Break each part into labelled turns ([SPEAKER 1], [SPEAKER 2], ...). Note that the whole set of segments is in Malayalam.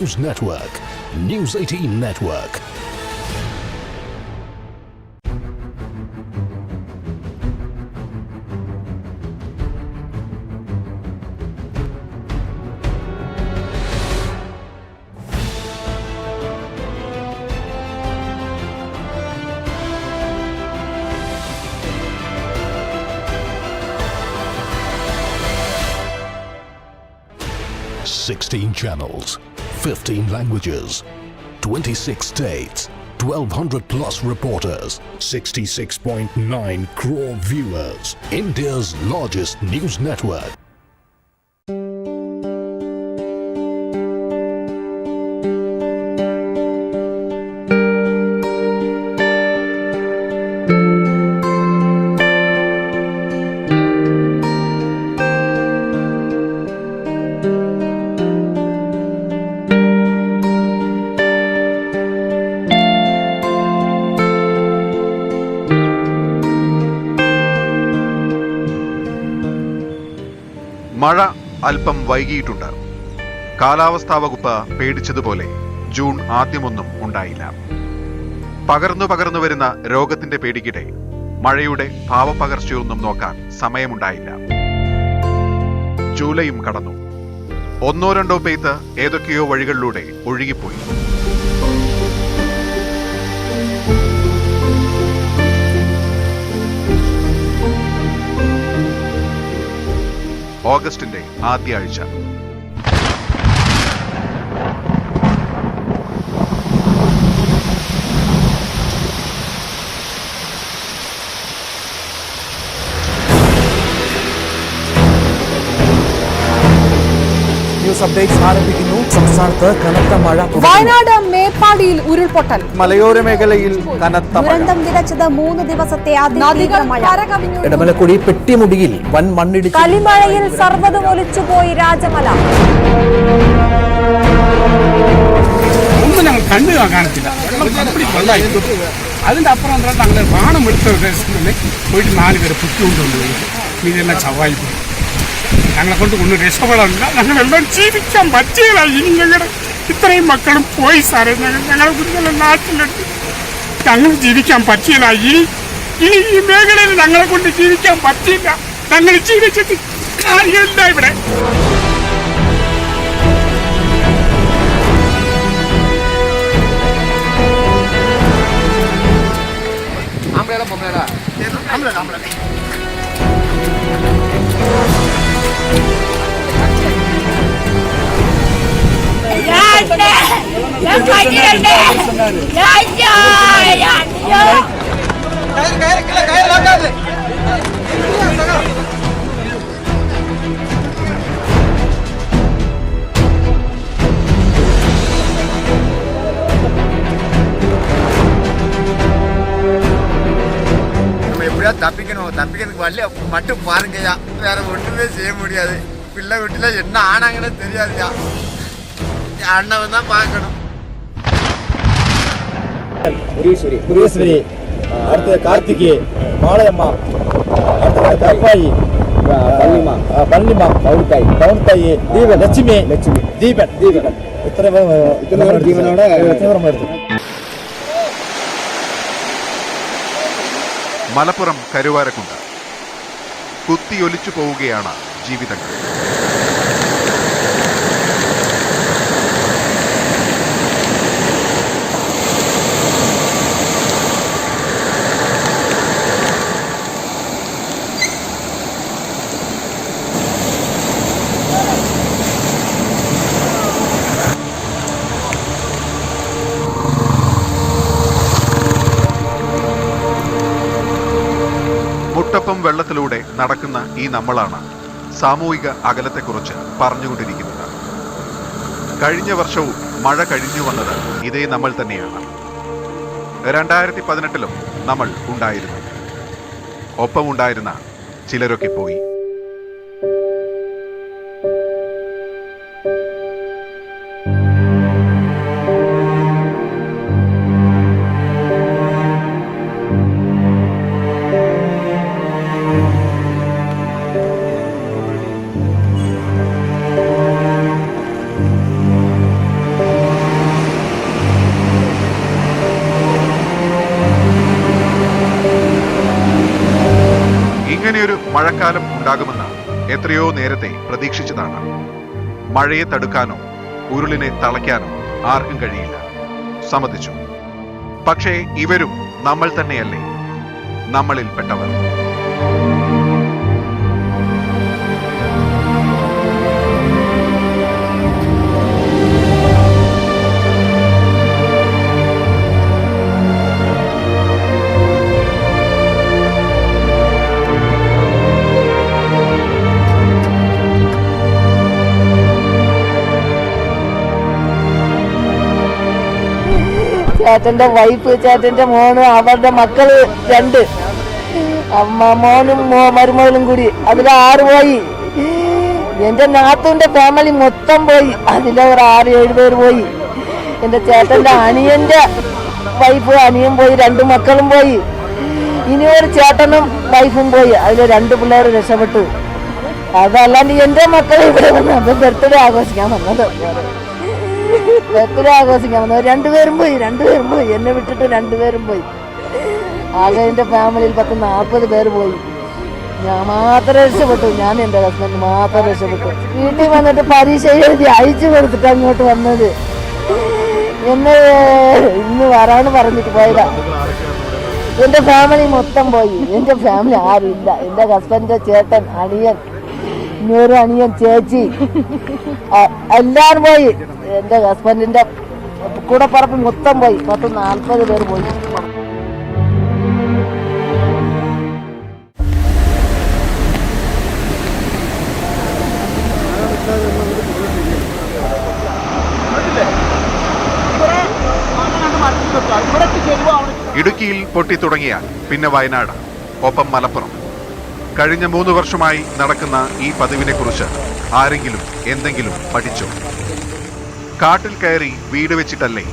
[SPEAKER 1] News Network, News 18 Network. Sixteen channels, 15 languages, 26 states, 1,200 plus reporters, 66.9 crore viewers. India's largest news network.
[SPEAKER 2] മഴ അല്പം വൈകിയിട്ടുണ്ട്. കാലാവസ്ഥാ വകുപ്പ് പേടിച്ചതുപോലെ ജൂൺ ആദ്യമൊന്നും ഉണ്ടായില്ല. പകർന്നു വരുന്ന രോഗത്തിന്റെ പേടിക്കിടെ മഴയുടെ ഭാവപകർച്ചയൊന്നും നോക്കാൻ സമയമുണ്ടായില്ല. ജൂലൈയും കടന്നു. ഒന്നോ രണ്ടോ പെയ്ത്ത് ഏതൊക്കെയോ വഴികളിലൂടെ ഒഴുകിപ്പോയി. ഓഗസ്റ്റിന്റെ ആദ്യ ആഴ്ച.
[SPEAKER 3] ന്യൂസ് അപ്ഡേറ്റ്സ് ആരംഭിക്കുന്നു. സംസ്ഥാനത്ത് കനത്ത മഴ.
[SPEAKER 4] വയനാട് മേപ്പാടിയിൽ ഉരുൾപൊട്ടൽ.
[SPEAKER 3] മലയോര മേഖലയിൽ കനത്ത
[SPEAKER 4] ദുരന്തം വിതച്ചത് 3 ദിവസത്തെ അതിതീവ്ര മഴ.
[SPEAKER 3] ഇടമലക്കുടി പെട്ടിമുടിയിൽ വൻ മണ്ണിടിച്ചിൽ.
[SPEAKER 4] കലിമഴയിൽ സർവ്വതും ഒലിച്ചുപോയി രാജമല.
[SPEAKER 5] ഒന്നും ഞങ്ങൾ കണ്ടു കാണത്തില്ല. അതിന്റെ അപ്പുറം ഞങ്ങൾ ബാണം എടുത്ത പ്രദേശങ്ങളിൽ പോയിട്ട് 4 പേരെ പൊട്ടിക്കൊണ്ടുപോയി. ഇതെല്ലാം ചവായി പോയി. ഞങ്ങളെ കൊണ്ട് ഒന്നും രക്ഷപ്പെടാനില്ല. ഞങ്ങളെല്ലാം ജീവിക്കാൻ പറ്റിയില്ല. ഇനി ഞങ്ങളുടെ ഇത്രയും മക്കളും പോയി സാറേ. ഞങ്ങളെ കുഞ്ഞുങ്ങളെ നാട്ടിലുണ്ട്. ഞങ്ങൾ ജീവിക്കാൻ പറ്റിയില്ല. ഇനി ഈ മേഖലയിൽ ഞങ്ങളെ കൊണ്ട് ജീവിക്കാൻ പറ്റിയില്ല. ഞങ്ങൾ ജീവിച്ചിട്ട് കാര്യമില്ല ഇവിടെ.
[SPEAKER 6] தப்பிக்கிறதுக்கு வழிய மட்டும் பாருங்கய்யா. வேற ஒன்றுமே செய்ய முடியாது. பிள்ளை வீட்டில் என்ன ஆனாங்கன்னு தெரியாதுயா. அண்ணன் தான் பார்க்கணும்.
[SPEAKER 7] புரியஸ்வரி, அடுத்தது கார்த்திகி, மாலையம்மா, அடுத்தது கற்பாயி, பழனிமா, பவுன்தாயி, தீபன், லட்சுமி, தீபன். இத்தனை ஜீவனோட எடுத்து.
[SPEAKER 2] മലപ്പുറം കരുവാരക്കുണ്ട്. കുത്തിയൊലിച്ചു പോവുകയാണ് ജീവിതങ്ങൾ. മുട്ടപ്പം വെള്ളത്തിലൂടെ നടക്കുന്ന ഈ നമ്മളാണ് സാമൂഹിക അകലത്തെക്കുറിച്ച് പറഞ്ഞുകൊണ്ടിരിക്കുന്നത്. കഴിഞ്ഞ വർഷവും മഴ കഴിഞ്ഞു വന്നത് ഇതേ നമ്മൾ തന്നെയാണ്. 2018 നമ്മൾ ഉണ്ടായിരുന്നു. ഒപ്പമുണ്ടായിരുന്ന ചിലരൊക്കെ പോയി. മഴക്കാലം ഉണ്ടാകുമെന്ന് എത്രയോ നേരത്തെ പ്രതീക്ഷിച്ചതാണ്. മഴയെ തടുക്കാനോ ഉരുളിനെ തളയ്ക്കാനോ ആർക്കും കഴിയില്ല, സമ്മതിച്ചു. പക്ഷേ ഇവരും നമ്മൾ തന്നെയല്ലേ, നമ്മളിൽ പെട്ടവർ.
[SPEAKER 8] ചേട്ടന്റെ വൈഫ്, ചേട്ടന്റെ മോന്, അവരുടെ മക്കള് 2, മോനും മരുമകളും കൂടി അതിൽ 6 പോയി. എന്റെ നാത്തൂന്റെ ഫാമിലി മൊത്തം പോയി, അതിലെ ഒരു 6-7 പേര് പോയി. എന്റെ ചേട്ടന്റെ അനിയന്റെ വൈഫ്, അനിയൻ പോയി, 2 മക്കളും പോയി. ഇനി ഒരു ചേട്ടനും വൈഫും പോയി, അതിൽ 2 പിള്ളേർ രക്ഷപ്പെട്ടു. അതല്ലാണ്ട് എന്റെ മക്കൾ ഇവിടെ വന്ന് അപ്പൊ ബർത്ത്ഡേ ആഘോഷിക്കാൻ വന്നത്, ബർത്ത്ഡേ ആഘോഷിക്കാൻ വന്നത് 2 പേരും പോയി. എന്നെ വിട്ടിട്ട് 2 പേരും പോയി. ആകെ എന്റെ ഫാമിലിയിൽ 40 പേര് പോയി. ഞാൻ മാത്രം രക്ഷപ്പെട്ടു, ഞാൻ എന്റെ ഹസ്ബൻഡ് മാത്രം രക്ഷപ്പെട്ടു. വീട്ടിൽ വന്നിട്ട് പരീക്ഷ എഴുതി അയച്ചു കൊടുത്തിട്ട് അങ്ങോട്ട് വന്നത്. എന്നെ ഇന്ന് വരാന്ന് പറഞ്ഞിട്ട് പോയതാ. എന്റെ ഫാമിലി മൊത്തം പോയി. എന്റെ ഫാമിലി ആരും ഇല്ല. എന്റെ ഹസ്ബൻഡിന്റെ ചേട്ടൻ, അനിയൻ, ഇനിയൊരു അനിയൻ, ചേച്ചി, എല്ലാരും പോയി. എന്റെ ഹസ്ബൻഡിന്റെ കൂടെ പറപ്പ് മൊത്തം പോയി. 40 പേര് പോയി.
[SPEAKER 2] ഇടുക്കിയിൽ പൊട്ടിത്തുടങ്ങിയാൽ പിന്നെ വയനാട്, ഒപ്പം മലപ്പുറം. കഴിഞ്ഞ 3 വർഷമായി നടക്കുന്ന ഈ പതിവിനെ കുറിച്ച് ആരെങ്കിലും എന്തെങ്കിലും പഠിച്ചോ? കാട്ടിൽ കയറി വീട് വെച്ചിട്ടല്ലേ,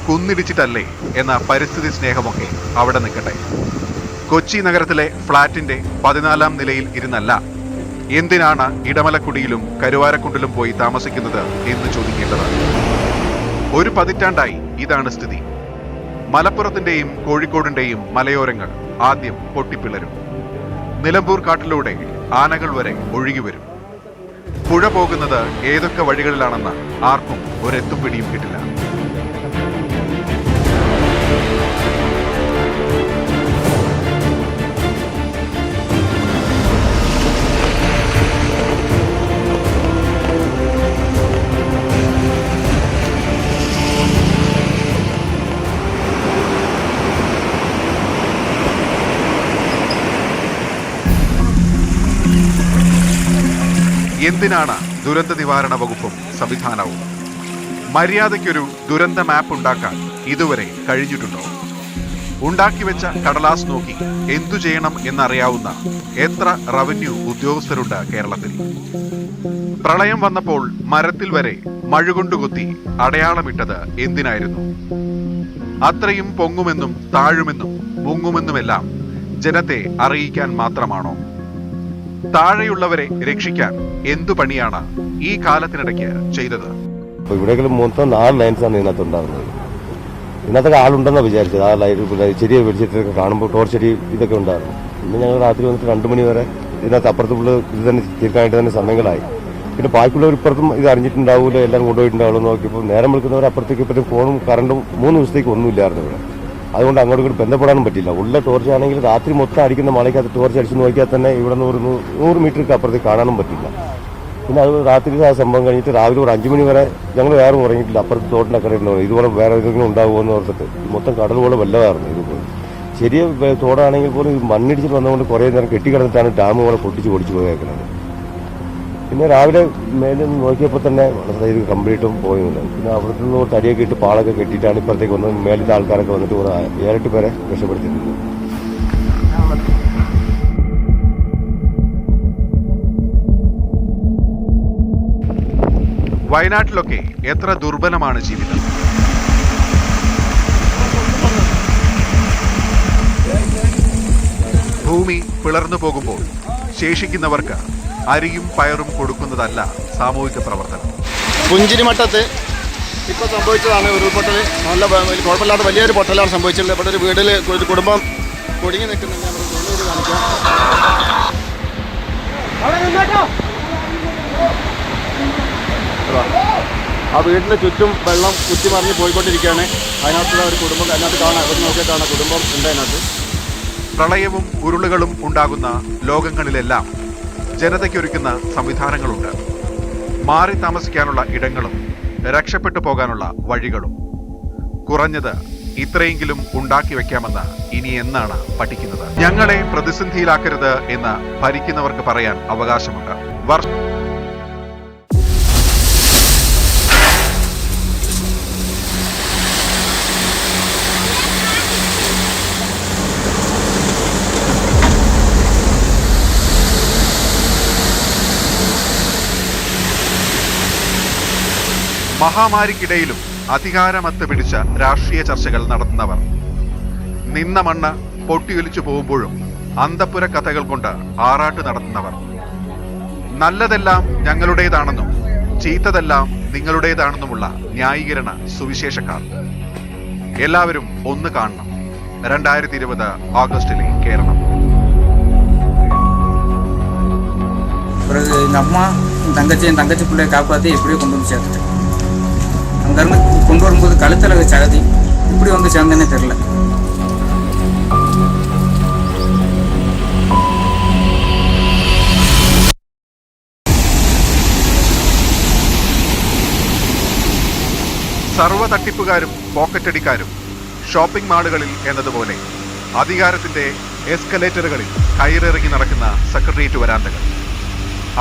[SPEAKER 2] കുന്നിടിച്ചിട്ടല്ലേ എന്ന പരിസ്ഥിതി സ്നേഹമൊക്കെ അവിടെ നിൽക്കട്ടെ. കൊച്ചി നഗരത്തിലെ ഫ്ളാറ്റിന്റെ 14ാം നിലയിൽ ഇരുന്നല്ല എന്തിനാണ് ഇടമലക്കുടിയിലും കരുവാരക്കുണ്ടിലും പോയി താമസിക്കുന്നത് എന്ന് ചോദിക്കേണ്ടത്. ഒരു പതിറ്റാണ്ടായി ഇതാണ് സ്ഥിതി. മലപ്പുറത്തിന്റെയും കോഴിക്കോടിന്റെയും മലയോരങ്ങൾ ആദ്യം പൊട്ടിപ്പിളരും. നിലമ്പൂർ കാട്ടിലൂടെ ആനകൾ വരെ ഒഴുകി വരും. പുഴ പോകുന്നത് ഏതൊക്കെ വഴികളിലാണെന്ന് ആർക്കും ഒരെത്തും പിടിയും കിട്ടില്ല. എന്തിനാണ് ദുരന്ത നിവാരണ വകുപ്പും സംവിധാനവും? മര്യാദയ്ക്കൊരു ദുരന്ത മാപ്പ് ഉണ്ടാക്കാൻ ഇതുവരെ കഴിഞ്ഞിട്ടുണ്ടോ? ഉണ്ടാക്കിവെച്ച കടലാസ് നോക്കി എന്തു ചെയ്യണം എന്നറിയാവുന്ന എത്ര റവന്യൂ ഉദ്യോഗസ്ഥരുണ്ട് കേരളത്തിൽ? പ്രളയം വന്നപ്പോൾ മരത്തിൽ വരെ മഴുകൊണ്ടുകുത്തി അടയാളമിട്ടത് എന്തിനായിരുന്നു? അത്രയും പൊങ്ങുമെന്നും താഴുമെന്നും മുങ്ങുമെന്നുമെല്ലാം ജനത്തെ അറിയിക്കാൻ മാത്രമാണോ? താഴെയുള്ളവരെ രക്ഷിക്കാൻ എന്തു പണിയാണ് ഈ കാലത്തിനിടയ്ക്ക് ചെയ്തത്?
[SPEAKER 7] ഇവിടെ മൊത്തം 4 ലൈൻസാണ് ഇതിനകത്തുണ്ടാകുന്നത്. ഇതിനകത്തൊക്കെ ആളുണ്ടെന്നാണ് വിചാരിച്ചത്. ആ ലൈറ്റ് ചെറിയ വെളിച്ചത്തിലൊക്കെ കാണുമ്പോൾ ടോർച്ചടി ഇതൊക്കെ ഉണ്ടായിരുന്നു. പിന്നെ ഞങ്ങൾ രാത്രി വന്നിട്ട് 2 മണി വരെ ഇതിനകത്ത് അപ്പുറത്തുള്ള ഇത് തന്നെ തീർക്കാനായിട്ട് തന്നെ സമയങ്ങളായി. പിന്നെ ബാക്കിയുള്ളവർ ഇപ്പുറത്തും ഇത് അറിഞ്ഞിട്ടുണ്ടാവില്ല, എല്ലാം കൊണ്ടുപോയിട്ടുണ്ടാവുള്ളൂ നോക്കിയപ്പോൾ നേരം വിളിക്കുന്നവർ അപ്പുറത്തേക്ക് ഇപ്പുറത്തും ഫോണും കറണ്ടും 3 ദിവസത്തേക്ക് ഒന്നുമില്ലായിരുന്നു ഇവിടെ. അതുകൊണ്ട് അങ്ങോട്ട് ഇങ്ങോട്ട് ബന്ധപ്പെടാനും പറ്റില്ല. ഉള്ള ടോർച്ച് ആണെങ്കിൽ രാത്രി മൊത്തം അടിക്കുന്ന മഴയ്ക്കകത്ത് ടോർച്ച് അടിച്ച് നോക്കിയാൽ തന്നെ ഇവിടെ നിന്ന് ഒരു 100 മീറ്റർക്ക് അപ്പുറത്തേക്ക് കാണാനും പറ്റില്ല. പിന്നെ അത് രാത്രി ആ സംഭവം കഴിഞ്ഞിട്ട് രാവിലെ ഒരു 5 മണി വരെ ഞങ്ങൾ വേറെ ഉറങ്ങിയിട്ടില്ല. അപ്പുറത്ത് തോട്ടിൻ്റെ അക്കരെ ഇരുന്നു. ഇതുപോലെ വേറെ എന്തെങ്കിലും ഉണ്ടാകുമോ എന്ന് ഓർത്തിട്ട് മൊത്തം കടൽ പോലെ വെള്ളമായിരുന്നു. ഇതുപോലെ ചെറിയ തോടാണെങ്കിൽ പോലും മണ്ണിടിച്ചിട്ട് വന്നുകൊണ്ട് കുറേ നേരം കെട്ടിക്കിടന്നിട്ടാണ് ഡാം പോലെ പൊട്ടിച്ച് പൊടിച്ച് പോയേക്കുന്നത്. പിന്നെ രാവിലെ മേലെ നോക്കിയപ്പോൾ തന്നെ ഇത് കംപ്ലീറ്റും പോയില്ല. പിന്നെ അവിടുത്തെ നിന്ന് തടിയൊക്കെ ഇട്ട് പാളൊക്കെ കെട്ടിയിട്ടാണ് ഇപ്പുറത്തേക്ക് വന്നത്. മേലത്തെ ആൾക്കാരൊക്കെ വന്നിട്ട് 7-8 പേരെ രക്ഷപ്പെടുത്തിയിട്ടുണ്ട്.
[SPEAKER 2] വയനാട്ടിലൊക്കെ എത്ര ദുർബലമാണ് ജീവിതം. ഭൂമി പിളർന്നു പോകുമ്പോൾ ശേഷിക്കുന്നവർക്ക് അരിയും പയറും കൊടുക്കുന്നതല്ല സാമൂഹിക പ്രവർത്തനം.
[SPEAKER 9] പുഞ്ചിരിമട്ടത്ത് ഇപ്പോൾ സംഭവിച്ചതാണ് ഉരുൾപൊട്ടൽ. നല്ല കുഴപ്പമില്ലാത്ത വലിയൊരു പൊട്ടലാണ് സംഭവിച്ചിട്ടുള്ളത്. ഇവിടെ ഒരു വീട്ടിൽ ഒരു കുടുംബം കുടുങ്ങി നിൽക്കുന്നുണ്ട്. നമ്മൾ കാണിക്കാം. ആ വീടിന് ചുറ്റും വെള്ളം കുത്തിമറിഞ്ഞ് പോയിക്കൊണ്ടിരിക്കുകയാണ്. അതിനകത്തുള്ള ഒരു കുടുംബം അതിനകത്ത് കാണാം, ഇവിടെ നോക്കിയാൽ കാണാം കുടുംബം ഉണ്ട് അതിനകത്ത്.
[SPEAKER 2] പ്രളയവും ഉരുളുകളും ഉണ്ടാകുന്ന ലോകങ്ങളിലെല്ലാം ജനതയ്ക്കൊരുക്കുന്ന സംവിധാനങ്ങളുണ്ട്. മാറി താമസിക്കാനുള്ള ഇടങ്ങളും രക്ഷപ്പെട്ടു പോകാനുള്ള വഴികളും. കുറഞ്ഞത് ഇത്രയെങ്കിലും ഉണ്ടാക്കി വെക്കാമെന്ന് ഇനി എന്നാണ് പഠിക്കുന്നത്? ഞങ്ങളെ പ്രതിസന്ധിയിലാക്കരുത് എന്ന് ഭരിക്കുന്നവർക്ക് പറയാൻ അവകാശമുണ്ട്. മഹാമാരിക്കിടയിലും അധികാരമത്ത് പിടിച്ച രാഷ്ട്രീയ ചർച്ചകൾ നടത്തുന്നവർ, നിന്ന മണ്ണ് പൊട്ടിയൊലിച്ചു പോകുമ്പോഴും അന്തപ്പുര കഥകൾ കൊണ്ട് ആറാട്ട് നടത്തുന്നവർ, നല്ലതെല്ലാം ഞങ്ങളുടേതാണെന്നും ചീത്തതെല്ലാം നിങ്ങളുടേതാണെന്നുമുള്ള ന്യായീകരണ സുവിശേഷക്കാർ. എല്ലാവരും ഒന്ന് കാണണം. 2020 ആഗസ്റ്റിലെ കേരളം.
[SPEAKER 10] அம்மா தங்கச்சி பிள்ளையை காப்பாற்றி எப்படியோ கொண்டு வந்து சேர்த்துட்டேன். அங்கேருந்து கொண்டு வரும்போது கழுத்தில் சகதி இப்படி வந்து சேர்ந்தேன்னே தெரில.
[SPEAKER 2] സർവ്വ തട്ടിപ്പുകാരും പോക്കറ്റടിക്കാരും ഷോപ്പിംഗ് മാളുകളിൽ എന്നതുപോലെ അധികാരത്തിന്റെ എസ്കലേറ്ററുകളിൽ കയറിറങ്ങി നടക്കുന്ന സെക്രട്ടേറിയറ്റ് വരാന്തകൾ.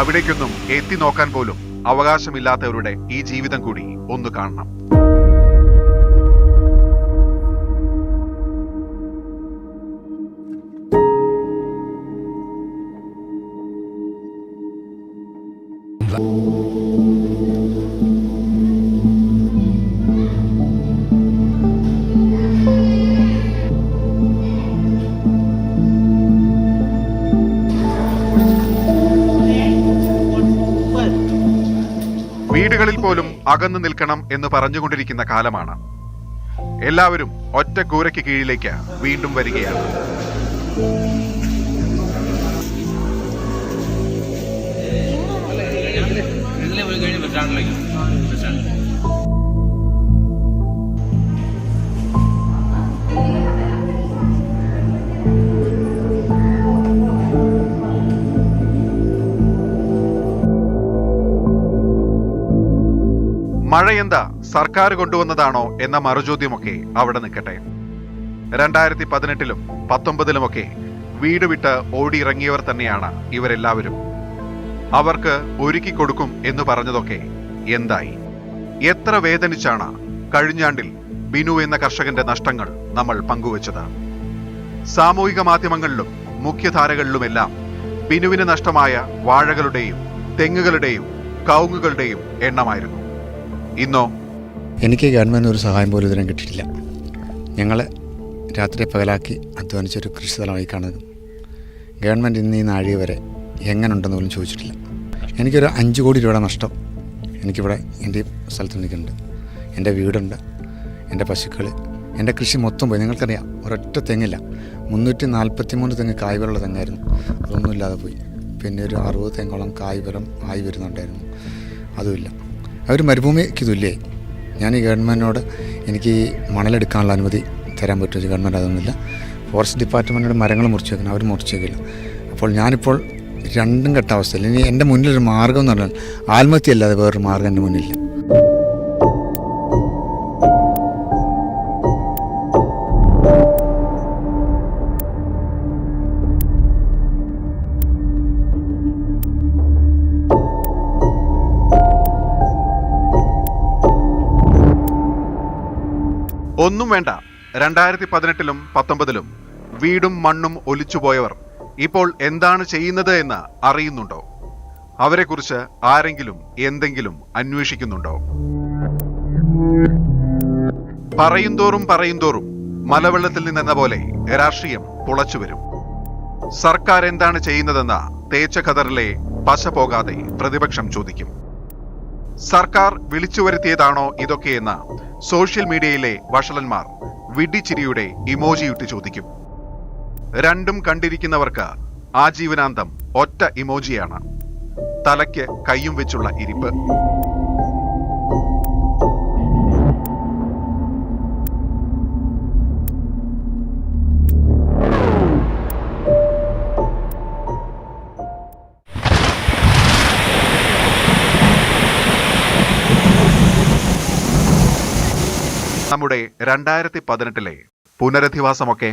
[SPEAKER 2] അവിടേക്കൊന്നും എത്തി നോക്കാൻ പോലും അവകാശമില്ലാത്തവരുടെ ഈ ജീവിതം കൂടി ഒന്ന് കാണണം. വീടുകളിൽ പോലും അകന്നു നിൽക്കണം എന്ന് പറഞ്ഞുകൊണ്ടിരിക്കുന്ന കാലമാണ്. എല്ലാവരും ഒറ്റ കൂരയ്ക്ക് കീഴിലേക്ക് വീണ്ടും വരികയാണ്. മഴയെന്താ സർക്കാർ കൊണ്ടുവന്നതാണോ എന്ന മറുചോദ്യമൊക്കെ അവിടെ നിൽക്കട്ടെ. 2018-ലും 19-ലുമൊക്കെ വീട് വിട്ട് ഓടിയിറങ്ങിയവർ തന്നെയാണ് ഇവരെല്ലാവരും. അവർക്ക് ഒരുക്കി കൊടുക്കും എന്ന് പറഞ്ഞതൊക്കെ എന്തായി? എത്ര വേദനിച്ചാണ് കഴിഞ്ഞാണ്ടിൽ ബിനു എന്ന കർഷകന്റെ നഷ്ടങ്ങൾ നമ്മൾ പങ്കുവച്ചത്? സാമൂഹിക മാധ്യമങ്ങളിലും മുഖ്യധാരകളിലുമെല്ലാം ബിനുവിന് നഷ്ടമായ വാഴകളുടെയും തെങ്ങുകളുടെയും കവുങ്ങുകളുടെയും എണ്ണമായിരുന്നു. ഇന്നോ?
[SPEAKER 11] എനിക്ക് ഗവൺമെൻറ് ഒരു സഹായം പോലും ഇതിനും കിട്ടിയിട്ടില്ല. ഞങ്ങൾ രാത്രി പകലാക്കി അധ്വാനിച്ചൊരു കൃഷി സ്ഥലമായി കാണുന്നത്. ഗവൺമെൻറ് ഇന്ന് ഈ നാഴിക വരെ എങ്ങനെ ഉണ്ടെന്ന് പോലും ചോദിച്ചിട്ടില്ല. എനിക്കൊരു 5 കോടി രൂപയുടെ നഷ്ടം എനിക്കിവിടെ എൻ്റെ സ്ഥലത്ത് നിൽക്കുന്നുണ്ട്. എൻ്റെ വീടുണ്ട്, എൻ്റെ പശുക്കൾ, എൻ്റെ കൃഷി മൊത്തം പോയി. നിങ്ങൾക്കറിയാം, ഒരൊറ്റ തെങ്ങില്ല. 343 തെങ്ങ് കായ്വലുള്ള തെങ്ങായിരുന്നു. അതൊന്നുമില്ലാതെ പോയി. പിന്നെ ഒരു 60 തെങ്ങോളം കായ്വരം ആയി വരുന്നുണ്ടായിരുന്നു. അതുമില്ല. അവർ മരുഭൂമിക്ക് തുല്യമായി. ഞാൻ ഈ ഗവൺമെൻറ്റിനോട് എനിക്ക് മണലെടുക്കാനുള്ള അനുമതി തരാൻ പറ്റുമോ? ഗവൺമെൻറ് അതൊന്നുമില്ല. ഫോറസ്റ്റ് ഡിപ്പാർട്ട്മെൻറ്റിനോട് മരങ്ങൾ മുറിച്ച് വെക്കണം, അവർ മുറിച്ച് വെക്കില്ല. അപ്പോൾ ഞാനിപ്പോൾ രണ്ടും കെട്ട അവസ്ഥയിൽ. ഇനി എൻ്റെ മുന്നിലൊരു മാർഗ്ഗം എന്ന് പറഞ്ഞാൽ ആത്മഹത്യ അല്ലാതെ വേറൊരു മാർഗ്ഗം എൻ്റെ മുന്നിലില്ല.
[SPEAKER 2] ഒന്നും വേണ്ട. 2018-ലും 19-ലും വീടും മണ്ണും ഒലിച്ചുപോയവർ ഇപ്പോൾ എന്താണ് ചെയ്യുന്നത് എന്ന് അറിയുന്നുണ്ടോ? അവരെക്കുറിച്ച് ആരെങ്കിലും എന്തെങ്കിലും അന്വേഷിക്കുന്നുണ്ടോ? പറയുന്തോറും മലവെള്ളത്തിൽ നിന്നെന്ന പോലെ രാഷ്ട്രീയം തുളച്ചു വരും. സർക്കാർ എന്താണ് ചെയ്യുന്നതെന്ന് തേച്ച ഖദറിലെ പശ പോകാതെ പ്രതിപക്ഷം ചോദിക്കും. സർക്കാർ വിളിച്ചു വരുത്തിയതാണോ ഇതൊക്കെയെന്ന് സോഷ്യൽ മീഡിയയിലെ വഷളന്മാർ വിഡ്ഢിച്ചിരിയുടെ ഇമോജിയിട്ട് ചോദിക്കും. രണ്ടും കണ്ടിരിക്കുന്നവർക്ക് ആജീവനാന്തം ഒറ്റ ഇമോജിയാണ്. തലയ്ക്ക് കയ്യും വെച്ചുള്ള ഇരിപ്പ്. നമ്മുടെ 2018 പുനരധിവാസമൊക്കെ